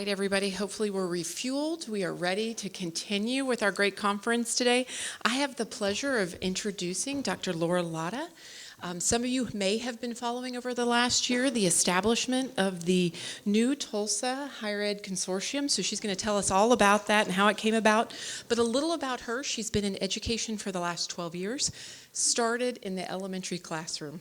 right, everybody, hopefully we're refueled. We are ready to continue with our great conference today. I have the pleasure of introducing Dr. Laura Latta. Some of you may have been following over the last year the establishment of the new Tulsa Higher Ed Consortium, so she's going to tell us all about that and how it came about. But a little about her: she's been in education for the last 12 years, started in the elementary classroom.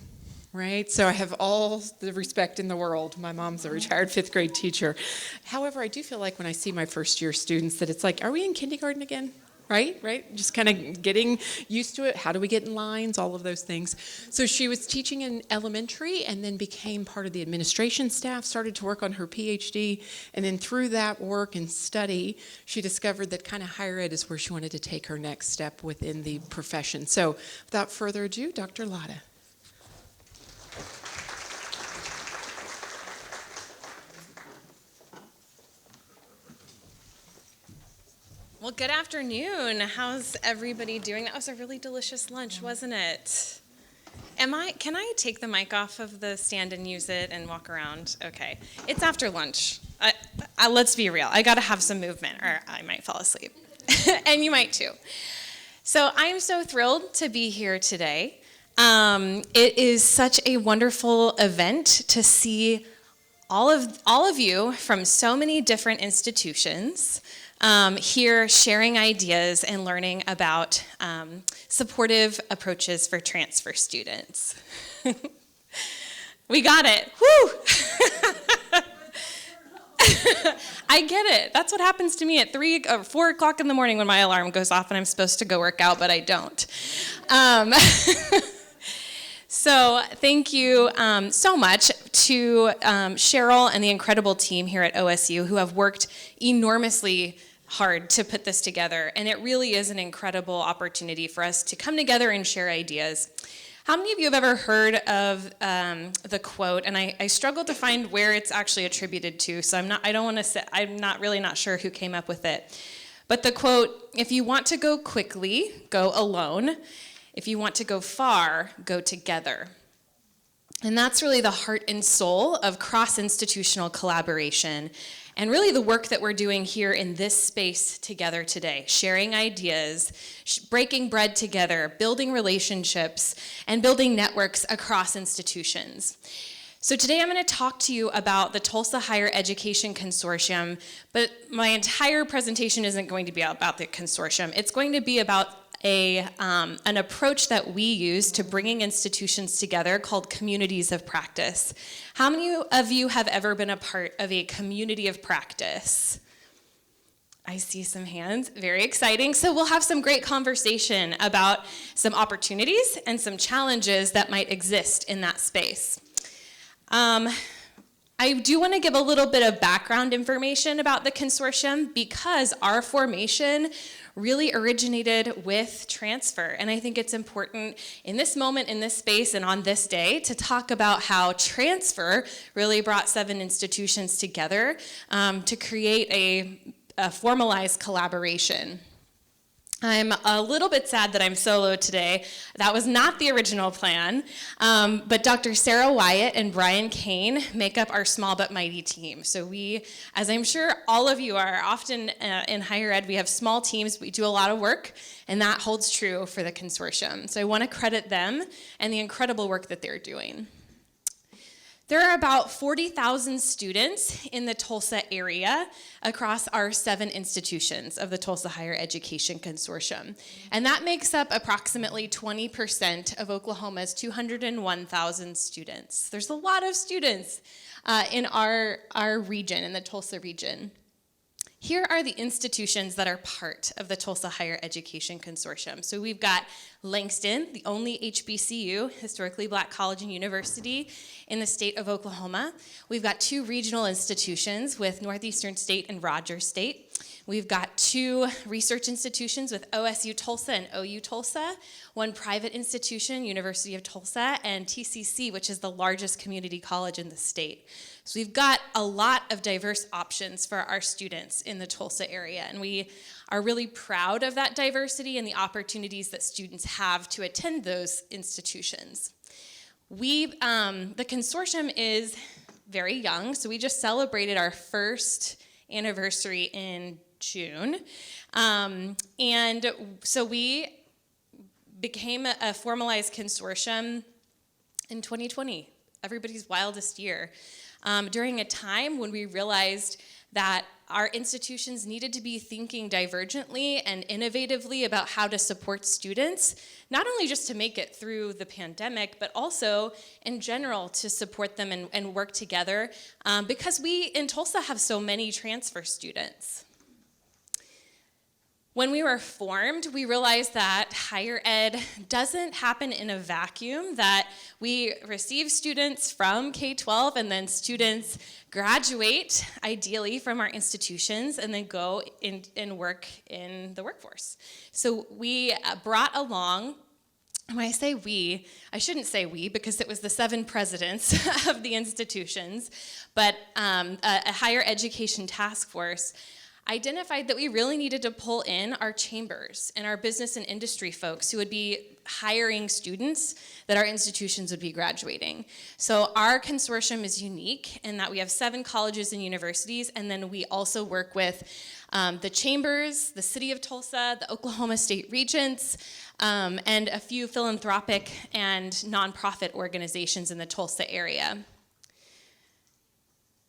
Right, so I have all the respect in the world. My mom's a retired 5th grade teacher. However, I do feel like when I see my first year students that it's like, are we in kindergarten again? Right? Just kind of getting used to it. How do we get in lines? All of those things. So she was teaching in elementary and then became part of the administration staff, started to work on her PhD, and then through that work and study, she discovered that kind of higher ed is where she wanted to take her next step within the profession. So without further ado, Dr. Latta. Well, good afternoon. How's everybody doing? That was a really delicious lunch, wasn't it? Can I take the mic off of the stand and use it and walk around? Okay. It's after lunch. Let's be real. I got to have some movement or I might fall asleep. And you might too. So I'm so thrilled to be here today. It is such a wonderful event to see all of you from so many different institutions here sharing ideas and learning about supportive approaches for transfer students. We got it. Woo! I get it. That's what happens to me at 3 or 4 o'clock in the morning when my alarm goes off and I'm supposed to go work out, but I don't. So thank you so much to Cheryl and the incredible team here at OSU who have worked enormously hard to put this together. And it really is an incredible opportunity for us to come together and share ideas. How many of you have ever heard of the quote? And I struggle to find where it's actually attributed to, so I'm not really sure who came up with it. But the quote, "If you want to go quickly, go alone. If you want to go far, go together." And that's really the heart and soul of cross-institutional collaboration and really the work that we're doing here in this space together today, sharing ideas, breaking bread together, building relationships, and building networks across institutions. So today I'm going to talk to you about the Tulsa Higher Education Consortium, but my entire presentation isn't going to be about the consortium. It's going to be about an approach that we use to bringing institutions together called communities of practice. How many of you have ever been a part of a community of practice? I see some hands, very exciting. So we'll have some great conversation about some opportunities and some challenges that might exist in that space. I do want to give a little bit of background information about the consortium because our formation really originated with transfer. And I think it's important in this moment, in this space, and on this day to talk about how transfer really brought 7 institutions together to create a formalized collaboration. I'm a little bit sad that I'm solo today. That was not the original plan, but Dr. Sarah Wyatt and Brian Kane make up our small but mighty team. So we, as I'm sure all of you are often in higher ed, we have small teams, we do a lot of work, and that holds true for the consortium. So I want to credit them and the incredible work that they're doing. There are about 40,000 students in the Tulsa area across our 7 institutions of the Tulsa Higher Education Consortium. And that makes up approximately 20% of Oklahoma's 201,000 students. There's a lot of students in our region, in the Tulsa region. Here are the institutions that are part of the Tulsa Higher Education Consortium. So we've got Langston, the only HBCU, historically black college and university in the state of Oklahoma. We've got 2 regional institutions with Northeastern State and Rogers State. We've got 2 research institutions with OSU Tulsa and OU Tulsa, 1 private institution, University of Tulsa, and TCC, which is the largest community college in the state. So we've got a lot of diverse options for our students in the Tulsa area, and we are really proud of that diversity and the opportunities that students have to attend those institutions. The consortium is very young, so we just celebrated our first anniversary in June. And so we became a formalized consortium in 2020, everybody's wildest year, during a time when we realized that our institutions needed to be thinking divergently and innovatively about how to support students, not only just to make it through the pandemic, but also in general to support them and work together, because we in Tulsa have so many transfer students. When we were formed, we realized that higher ed doesn't happen in a vacuum, that we receive students from K-12 and then students graduate, ideally, from our institutions and then go in and work in the workforce. So we brought along, when I say we, I shouldn't say we because it was the 7 presidents of the institutions, but a higher education task force identified that we really needed to pull in our chambers and our business and industry folks who would be hiring students that our institutions would be graduating. So our consortium is unique in that we have 7 colleges and universities, and then we also work with the chambers, the city of Tulsa, the Oklahoma State Regents, and a few philanthropic and nonprofit organizations in the Tulsa area.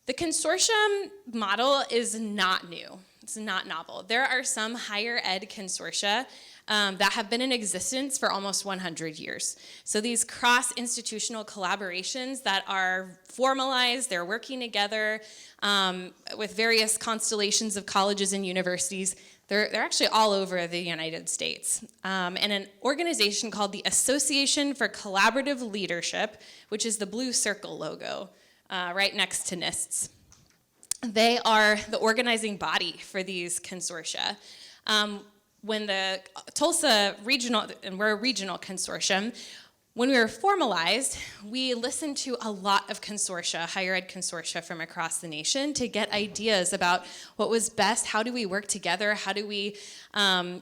The consortium model is not new. It's not novel. There are some higher ed consortia that have been in existence for almost 100 years. So these cross-institutional collaborations that are formalized, they're working together with various constellations of colleges and universities. They're actually all over the United States. And an organization called the Association for Collaborative Leadership, which is the blue circle logo, right next to NISTs. They are the organizing body for these consortia. When the Tulsa regional, and we're a regional consortium, when we were formalized, we listened to a lot of consortia, higher ed consortia from across the nation to get ideas about what was best, how do we work together, how do we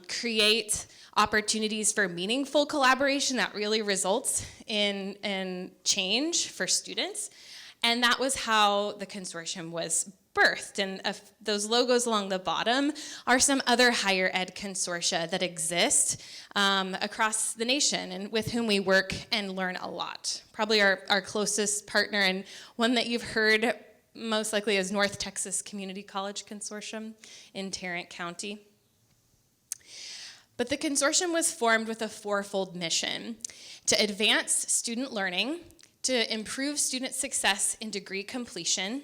create opportunities for meaningful collaboration that really results in change for students. And that was how the consortium was birthed. And those logos along the bottom are some other higher ed consortia that exist across the nation and with whom we work and learn a lot. Probably our closest partner, and one that you've heard most likely is North Texas Community College Consortium in Tarrant County. But the consortium was formed with a 4-fold mission: to advance student learning, to improve student success in degree completion,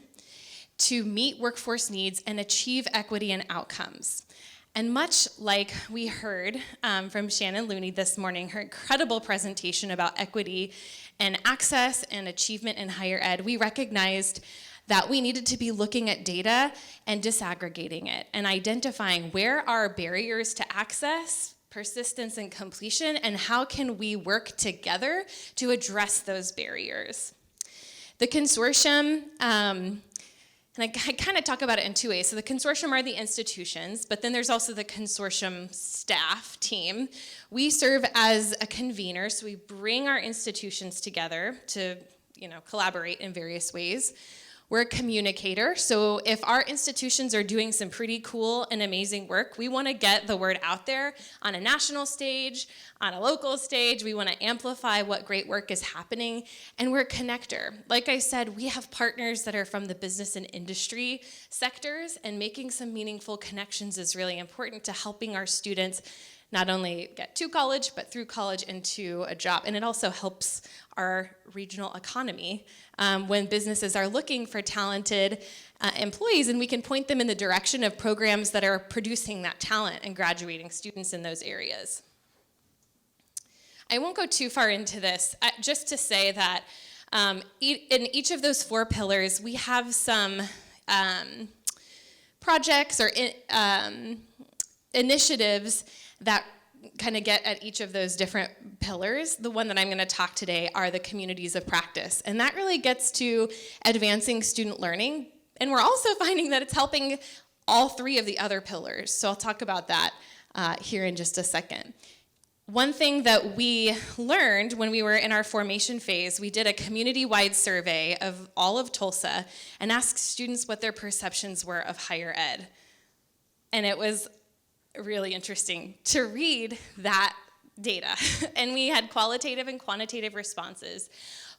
to meet workforce needs and achieve equity and outcomes. And much like we heard from Shannon Looney this morning, her incredible presentation about equity and access and achievement in higher ed, we recognized that we needed to be looking at data and disaggregating it and identifying where are barriers to access, persistence, and completion, and how can we work together to address those barriers. The consortium, and I kind of talk about it in 2 ways. So the consortium are the institutions, but then there's also the consortium staff team. We serve as a convener, so we bring our institutions together to, collaborate in various ways. We're a communicator, so if our institutions are doing some pretty cool and amazing work, we want to get the word out there on a national stage, on a local stage. We want to amplify what great work is happening, and we're a connector. Like I said, we have partners that are from the business and industry sectors, and making some meaningful connections is really important to helping our students not only get to college, but through college into a job. And it also helps our regional economy when businesses are looking for talented employees, and we can point them in the direction of programs that are producing that talent and graduating students in those areas. I won't go too far into this, just to say that in each of those 4 pillars, we have some projects or initiatives that kind of get at each of those different pillars. The one that I'm going to talk today are the communities of practice, and that really gets to advancing student learning, and we're also finding that it's helping all 3 of the other pillars, so I'll talk about that here in just a second. One thing that we learned when we were in our formation phase, we did a community-wide survey of all of Tulsa and asked students what their perceptions were of higher ed. And it was really interesting to read that data. And we had qualitative and quantitative responses.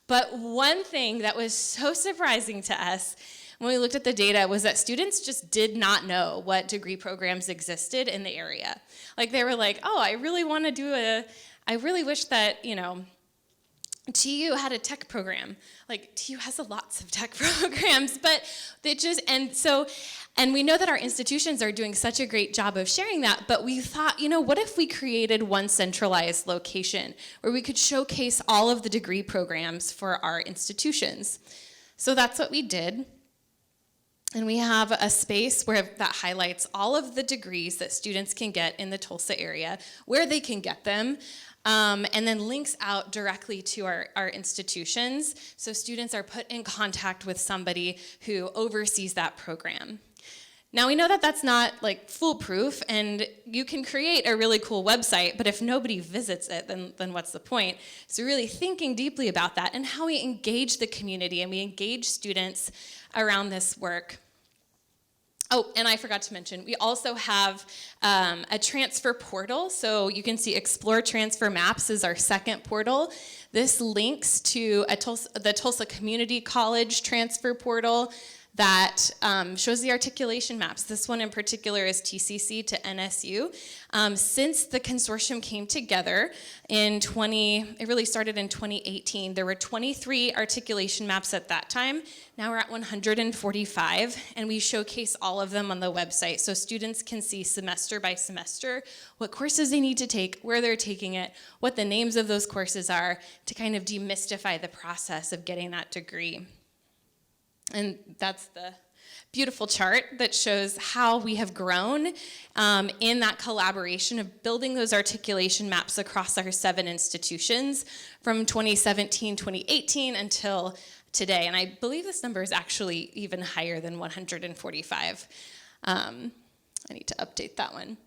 But one thing that was so surprising to us when we looked at the data was that students just did not know what degree programs existed in the area. Like they were like, oh, I really want to do I really wish that, TU had a tech program. Like TU has lots of tech programs, but they just, and we know that our institutions are doing such a great job of sharing that, but we thought, what if we created one centralized location where we could showcase all of the degree programs for our institutions? So that's what we did. And we have a space that highlights all of the degrees that students can get in the Tulsa area, where they can get them, and then links out directly to our institutions, so students are put in contact with somebody who oversees that program. Now we know that that's not foolproof, and you can create a really cool website, but if nobody visits it, then what's the point? So really thinking deeply about that and how we engage the community and we engage students around this work. Oh, and I forgot to mention, we also have a transfer portal. So you can see Explore Transfer Maps is our second portal. This links to the Tulsa Community College transfer portal that shows the articulation maps. This one in particular is TCC to NSU. Since the consortium came together it really started in 2018, there were 23 articulation maps at that time. Now we're at 145, and we showcase all of them on the website so students can see semester by semester what courses they need to take, where they're taking it, what the names of those courses are, to kind of demystify the process of getting that degree. And that's the beautiful chart that shows how we have grown in that collaboration of building those articulation maps across our 7 institutions from 2017, 2018 until today. And I believe this number is actually even higher than 145. I need to update that one.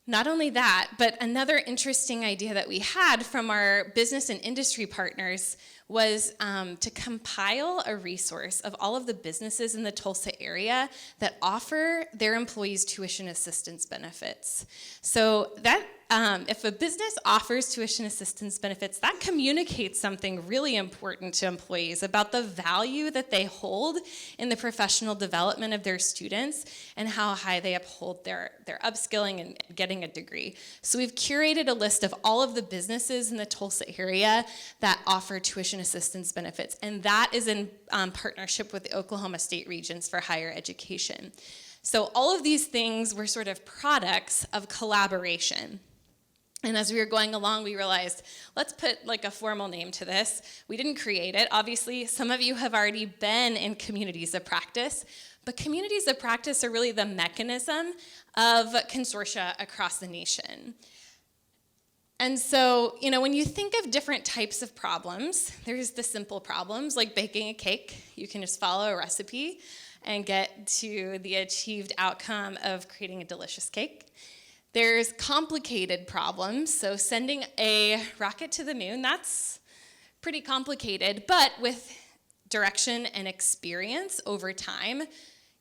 Not only that, but another interesting idea that we had from our business and industry partners was to compile a resource of all of the businesses in the Tulsa area that offer their employees tuition assistance benefits. So that if a business offers tuition assistance benefits, that communicates something really important to employees about the value that they hold in the professional development of their students and how high they uphold their upskilling and getting a degree. So we've curated a list of all of the businesses in the Tulsa area that offer tuition assistance benefits, and that is in partnership with the Oklahoma State Regents for Higher Education. So all of these things were sort of products of collaboration. And as we were going along, we realized, let's put a formal name to this. We didn't create it. Obviously, some of you have already been in communities of practice, but communities of practice are really the mechanism of consortia across the nation. And so, when you think of different types of problems, there's the simple problems, like baking a cake. You can just follow a recipe and get to the achieved outcome of creating a delicious cake. There's complicated problems, so sending a rocket to the moon, that's pretty complicated, but with direction and experience over time,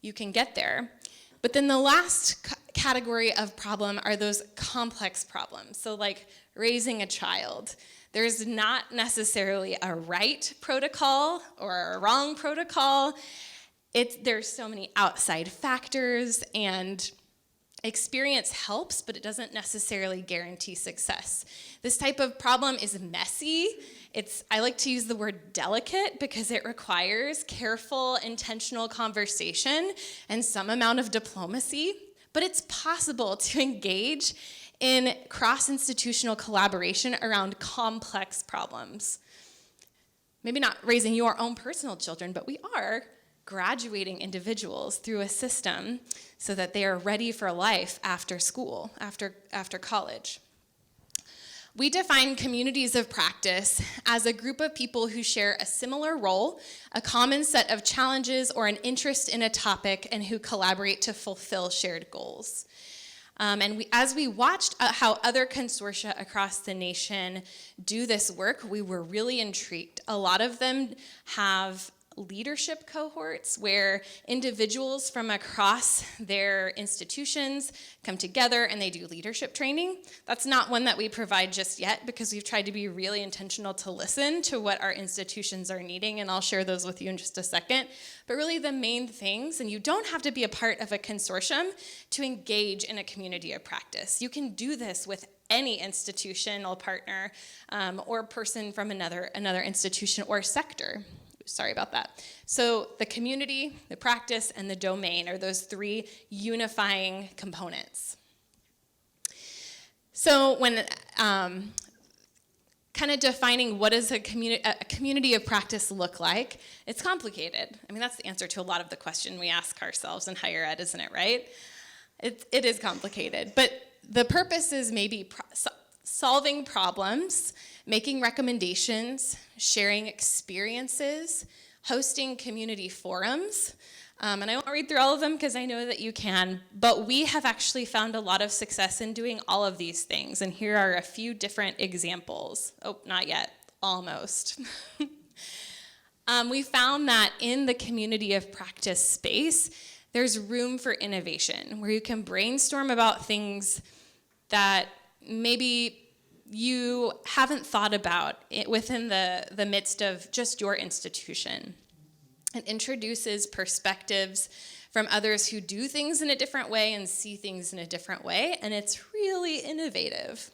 you can get there. But then the last category of problem are those complex problems, so like raising a child. There's not necessarily a right protocol or a wrong protocol. There's so many outside factors, and experience helps, but it doesn't necessarily guarantee success. This type of problem is messy. I like to use the word delicate because it requires careful, intentional conversation and some amount of diplomacy, but it's possible to engage in cross-institutional collaboration around complex problems. Maybe not raising your own personal children, but we are graduating individuals through a system so that they are ready for life after school, after college. We define communities of practice as a group of people who share a similar role, a common set of challenges, or an interest in a topic, and who collaborate to fulfill shared goals. As we watched how other consortia across the nation do this work, we were really intrigued. A lot of them have leadership cohorts where individuals from across their institutions come together and they do leadership training. That's not one that we provide just yet because we've tried to be really intentional to listen to what our institutions are needing, and I'll share those with you in just a second. But really the main things, and you don't have to be a part of a consortium to engage in a community of practice. You can do this with any institutional partner or person from another institution or sector. Sorry about that. So the community, the practice, and the domain are those three unifying components. So when kind of defining what does a community of practice look like, it's complicated. I mean, that's the answer to a lot of the question we ask ourselves in higher ed, isn't it, right? It is complicated, but the purpose is maybe solving problems, making recommendations, sharing experiences, hosting community forums. And I won't read through all of them because I know that you can, but we have actually found a lot of success in doing all of these things. And here are a few different examples. Oh, not yet, almost. We found that in the community of practice space, there's room for innovation where you can brainstorm about things that maybe you haven't thought about it within the midst of just your institution. It introduces perspectives from others who do things in a different way and see things in a different way, and it's really innovative.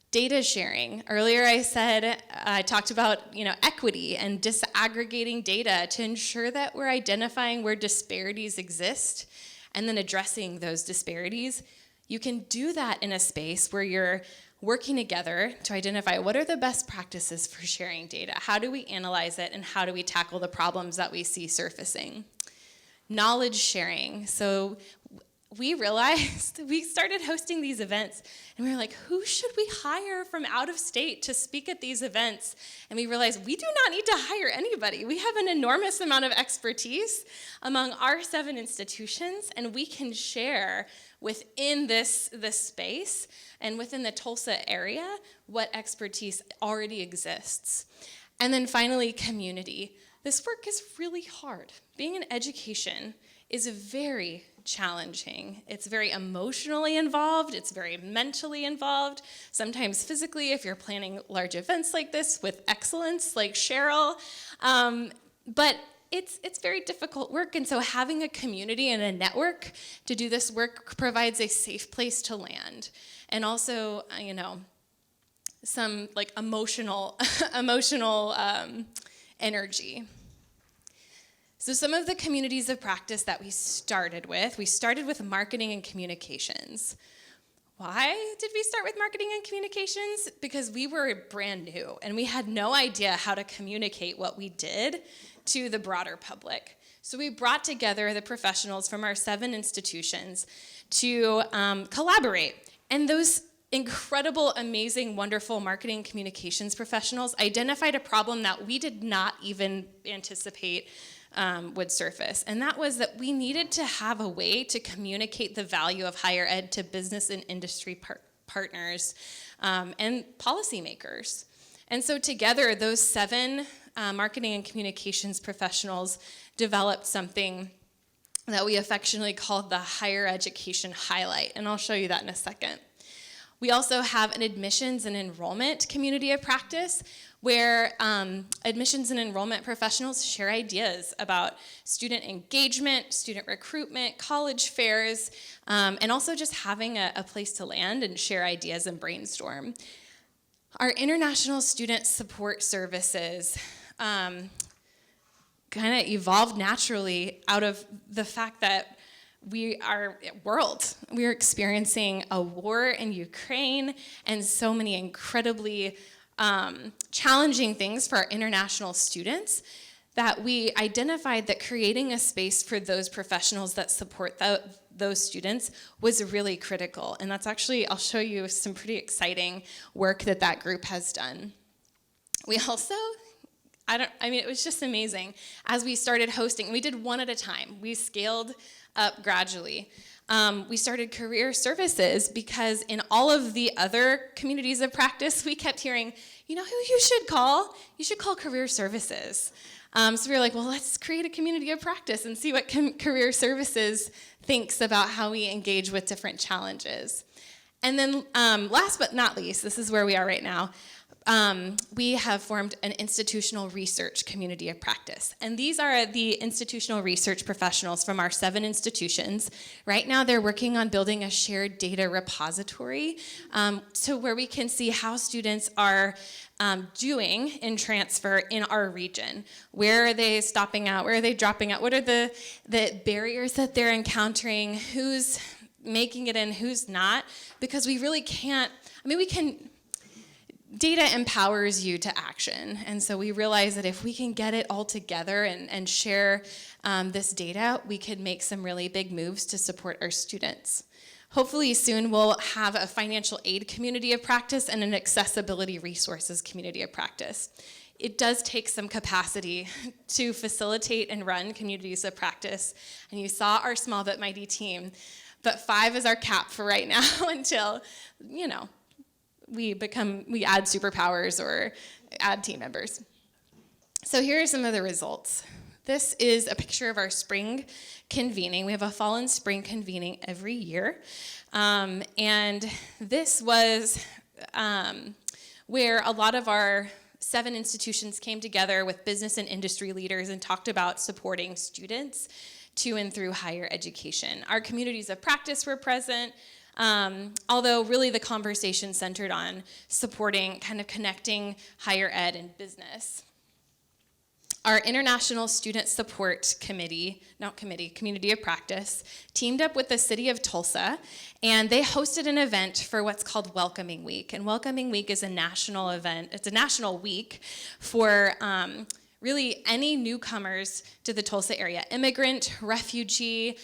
Data sharing. Earlier I talked about equity and disaggregating data to ensure that we're identifying where disparities exist and then addressing those disparities. You can do that in a space where you're working together to identify what are the best practices for sharing data, how do we analyze it, and how do we tackle the problems that we see surfacing. Knowledge sharing. So we realized, we started hosting these events, and we were like, who should we hire from out of state to speak at these events? And we realized we do not need to hire anybody. We have an enormous amount of expertise among our 7 institutions, and we can share within this space and within the Tulsa area what expertise already exists. And then finally, community. This work is really hard. Being in education is very challenging. It's very emotionally involved. It's very mentally involved. Sometimes physically, if you're planning large events like this with excellence, like Cheryl. But it's very difficult work, and so having a community and a network to do this work provides a safe place to land, and also, some emotional energy. So some of the communities of practice that we started with marketing and communications. Why did we start with marketing and communications? Because we were brand new, and we had no idea how to communicate what we did to the broader public. So we brought together the professionals from our 7 institutions to collaborate. And those incredible, amazing, wonderful marketing communications professionals identified a problem that we did not even anticipate would surface. And that was that we needed to have a way to communicate the value of higher ed to business and industry partners and policymakers. And so together, those 7 marketing and communications professionals developed something that we affectionately called the Higher Education Highlight, and I'll show you that in a second. We also have an admissions and enrollment community of practice where admissions and enrollment professionals share ideas about student engagement, student recruitment, college fairs, and also just having a place to land and share ideas and brainstorm. Our international student support services kind of evolved naturally out of the fact that we are experiencing a war in Ukraine and so many incredibly challenging things for our international students that we identified that creating a space for those professionals that support those students was really critical. And that's actually, I'll show you some pretty exciting work that group has done. We also, it was just amazing. As we started hosting, we did one at a time. We scaled up gradually. We started career services because in all of the other communities of practice, we kept hearing, you know who you should call? You should call career services. So we were like, well, let's create a community of practice and see what career services thinks about how we engage with different challenges. And then last but not least, this is where we are right now, we have formed an institutional research community of practice. And these are the institutional research professionals from our 7 institutions. Right now, they're working on building a shared data repository so where we can see how students are doing in transfer in our region. Where are they stopping out? Where are they dropping out? What are the barriers that they're encountering? Who's making it in, who's not? Because we really can't, data empowers you to action. And so we realize that if we can get it all together and share this data, we could make some really big moves to support our students. Hopefully soon we'll have a financial aid community of practice and an accessibility resources community of practice. It does take some capacity to facilitate and run communities of practice. And you saw our small but mighty team. But 5 is our cap for right now until, we add superpowers or add team members. So here are some of the results. This is a picture of our spring convening. We have a fall and spring convening every year. And this was where a lot of our 7 institutions came together with business and industry leaders and talked about supporting students to and through higher education. Our communities of practice were present, although really the conversation centered on supporting, kind of connecting higher ed and business. Our International Student Support Community of Practice, teamed up with the city of Tulsa, and they hosted an event for what's called Welcoming Week. And Welcoming Week is a national event. It's a national week for really any newcomers to the Tulsa area, immigrant, refugee,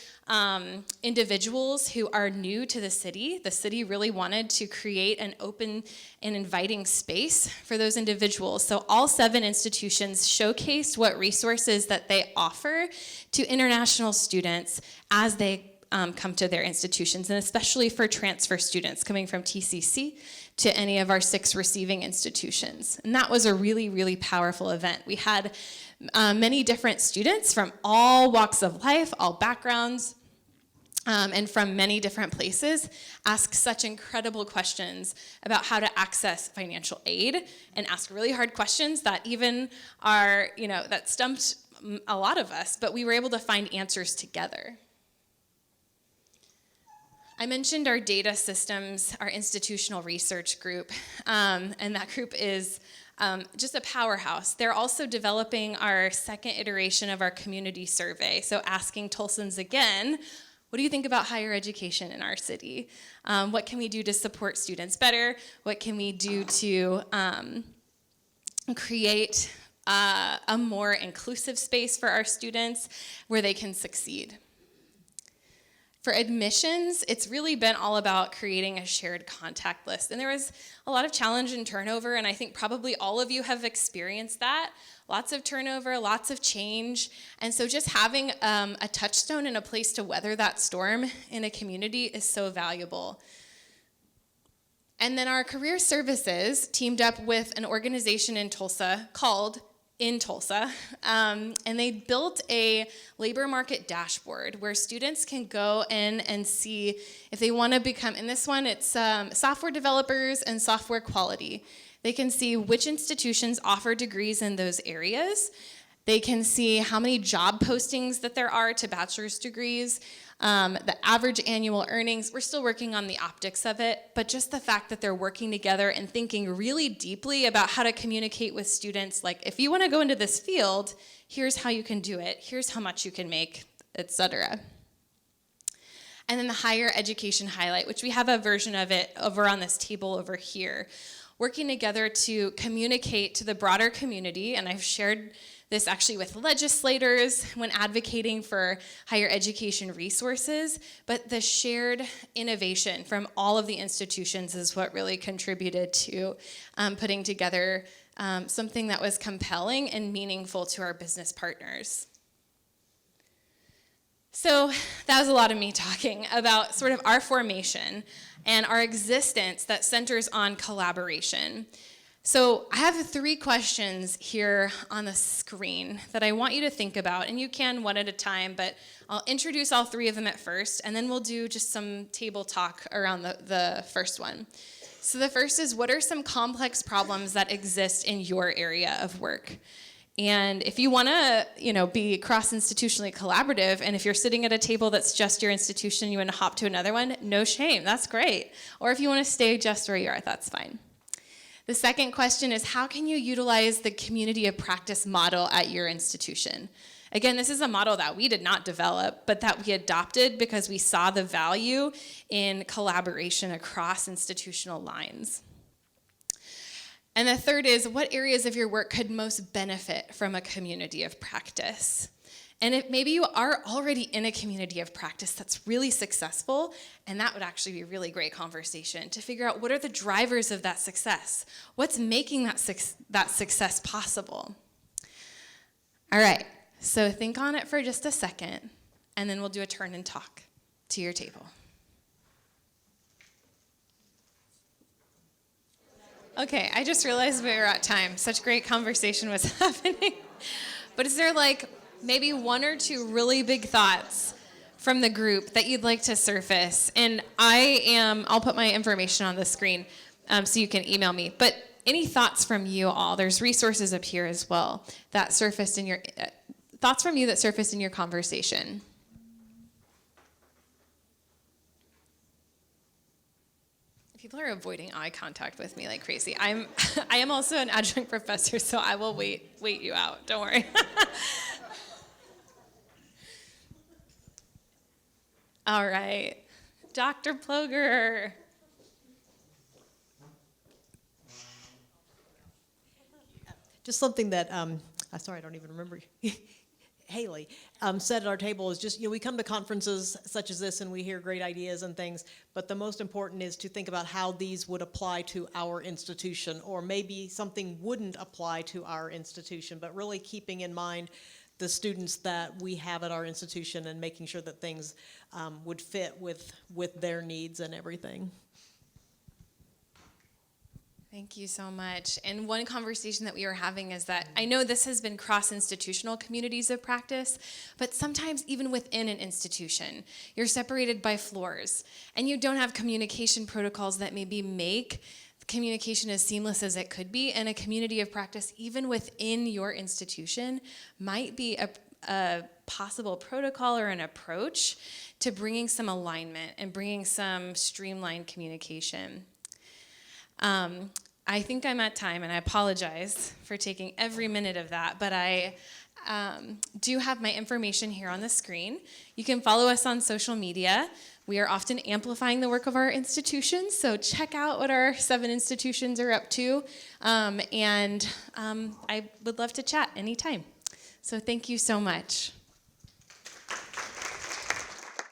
individuals who are new to the city. The city really wanted to create an open and inviting space for those individuals. So all 7 institutions showcased what resources that they offer to international students as they come to their institutions, and especially for transfer students coming from TCC to any of our 6 receiving institutions. And that was a really, really powerful event. We had many different students from all walks of life, all backgrounds, and from many different places ask such incredible questions about how to access financial aid and ask really hard questions that even are, that stumped a lot of us, but we were able to find answers together. I mentioned our data systems, our institutional research group, and that group is just a powerhouse. They're also developing our 2nd iteration of our community survey, so asking Tulsans again, what do you think about higher education in our city? What can we do to support students better? What can we do to create a more inclusive space for our students where they can succeed? For admissions, it's really been all about creating a shared contact list. And there was a lot of challenge and turnover, and I think probably all of you have experienced that. Lots of turnover, lots of change. And so just having a touchstone and a place to weather that storm in a community is so valuable. And then our career services teamed up with an organization in Tulsa called In Tulsa, and they built a labor market dashboard where students can go in and see if they want to become, in this one it's software developers and software quality. They can see which institutions offer degrees in those areas. They can see how many job postings that there are to bachelor's degrees, the average annual earnings. We're still working on the optics of it, but just the fact that they're working together and thinking really deeply about how to communicate with students, like if you want to go into this field, here's how you can do it, here's how much you can make, etc. And then the higher education highlight, which we have a version of it over on this table over here, working together to communicate to the broader community, and I've shared this actually with legislators when advocating for higher education resources, but the shared innovation from all of the institutions is what really contributed to putting together something that was compelling and meaningful to our business partners. So that was a lot of me talking about sort of our formation and our existence that centers on collaboration. So I have 3 questions here on the screen that I want you to think about, and you can one at a time, but I'll introduce all 3 of them at first, and then we'll do just some table talk around the first one. So the first is, what are some complex problems that exist in your area of work? And if you want to, be cross-institutionally collaborative, and if you're sitting at a table that's just your institution, you want to hop to another one, no shame, that's great. Or if you want to stay just where you are, that's fine. The second question is, how can you utilize the community of practice model at your institution? Again, this is a model that we did not develop, but that we adopted because we saw the value in collaboration across institutional lines. And the third is, what areas of your work could most benefit from a community of practice? And if maybe you are already in a community of practice that's really successful, and that would actually be a really great conversation to figure out what are the drivers of that success? What's making that success possible? All right, so think on it for just a second, and then we'll do a turn and talk to your table. Okay, I just realized we were at time. Such great conversation was happening. But is there maybe 1 or 2 really big thoughts from the group that you'd like to surface? And I'll put my information on the screen so you can email me. But any thoughts from you all? There's resources up here as well that surfaced in your, thoughts from you that surfaced in your conversation. People are avoiding eye contact with me like crazy. I am also an adjunct professor, so I will wait you out. Don't worry. All right, Dr. Ploger. Just something that, sorry, I don't even remember. Haley said at our table is just, we come to conferences such as this and we hear great ideas and things, but the most important is to think about how these would apply to our institution, or maybe something wouldn't apply to our institution, but really keeping in mind the students that we have at our institution and making sure that things would fit with their needs and everything. Thank you so much. And one conversation that we were having is that I know this has been cross-institutional communities of practice, but sometimes even within an institution, you're separated by floors, and you don't have communication protocols that maybe make communication as seamless as it could be. And a community of practice, even within your institution, might be a possible protocol or an approach to bringing some alignment and bringing some streamlined communication. I think I'm at time, and I apologize for taking every minute of that, but I do have my information here on the screen. You can follow us on social media. We are often amplifying the work of our institutions, so check out what our 7 institutions are up to, and I would love to chat anytime. So thank you so much.